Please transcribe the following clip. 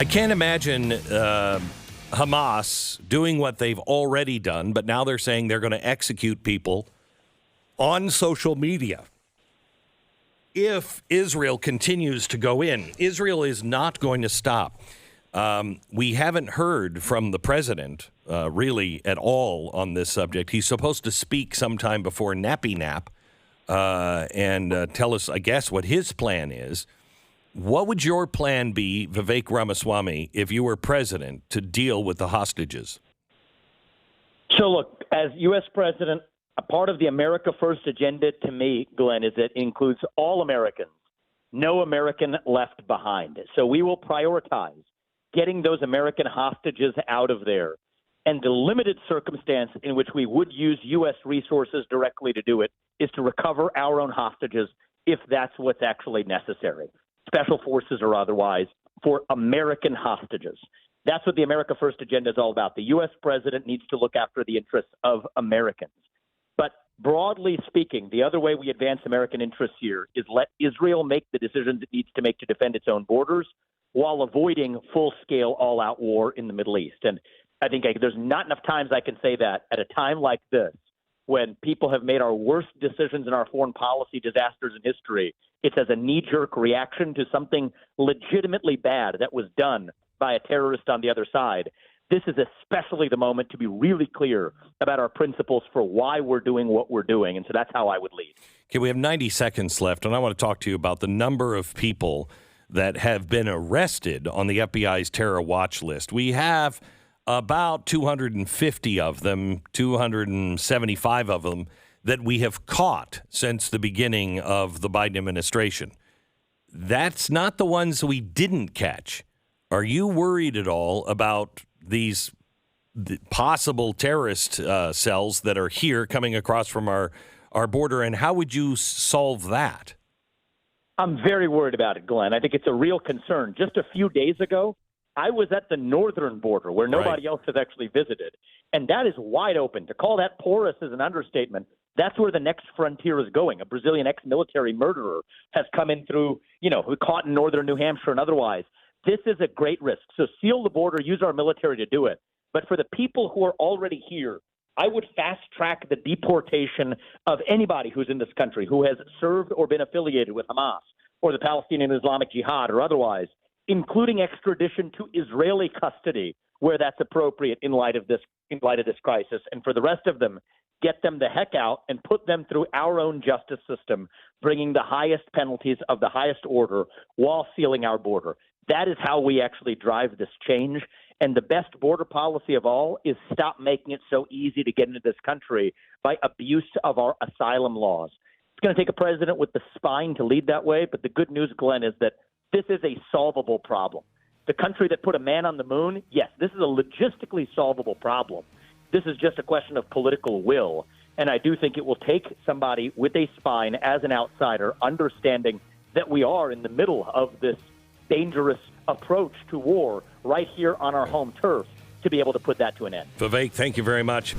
I can't imagine Hamas doing what they've already done, but now they're saying they're going to execute people on social media. If Israel continues to go in, Israel is not going to stop. We haven't heard from the president really at all on this subject. He's supposed to speak sometime before Nappy Nap and tell us, I guess, what his plan is. What would your plan be, Vivek Ramaswamy, if you were president, to deal with the hostages? So, look, as U.S. president, a part of the America First agenda to me, Glenn, is it includes all Americans, no American left behind. So we will prioritize getting those American hostages out of there. And the limited circumstance in which we would use U.S. resources directly to do it is to recover our own hostages if that's what's actually necessary, special forces or otherwise, for American hostages. That's what the America First agenda is all about. The U.S. president needs to look after the interests of Americans. But broadly speaking, the other way we advance American interests here is let Israel make the decisions it needs to make to defend its own borders while avoiding full-scale all-out war in the Middle East. And I think there's not enough times I can say that at a time like this, when people have made our worst decisions in our foreign policy disasters in history, it's as a knee-jerk reaction to something legitimately bad that was done by a terrorist on the other side. This is especially the moment to be really clear about our principles for why we're doing what we're doing. And so that's how I would lead. Okay, we have 90 seconds left, and I want to talk to you about the number of people that have been arrested on the FBI's terror watch list. We have about 250 of them, 275 of them, that we have caught since the beginning of the Biden administration. That's not the ones we didn't catch. Are you worried at all about these possible terrorist cells that are here coming across from our border, and how would you solve that? I'm very worried about it, Glenn. I think it's a real concern. Just a few days ago, I was at the northern border where nobody else has actually visited, and that is wide open. To call that porous is an understatement. That's where the next frontier is going. A Brazilian ex-military murderer has come in through, who caught in northern New Hampshire and otherwise. This is a great risk. So seal the border, use our military to do it. But for the people who are already here, I would fast-track the deportation of anybody who's in this country who has served or been affiliated with Hamas or the Palestinian Islamic Jihad or otherwise, including extradition to Israeli custody where that's appropriate in light of this crisis. And for the rest of them, get them the heck out and put them through our own justice system, bringing the highest penalties of the highest order while sealing our border. That is how we actually drive this change. And the best border policy of all is stop making it so easy to get into this country by abuse of our asylum laws. It's going to take a president with the spine to lead that way. But the good news, Glenn, is that this is a solvable problem. The country that put a man on the moon, yes, this is a logistically solvable problem. This is just a question of political will. And I do think it will take somebody with a spine as an outsider, understanding that we are in the middle of this dangerous approach to war right here on our home turf, to be able to put that to an end. Vivek, thank you very much.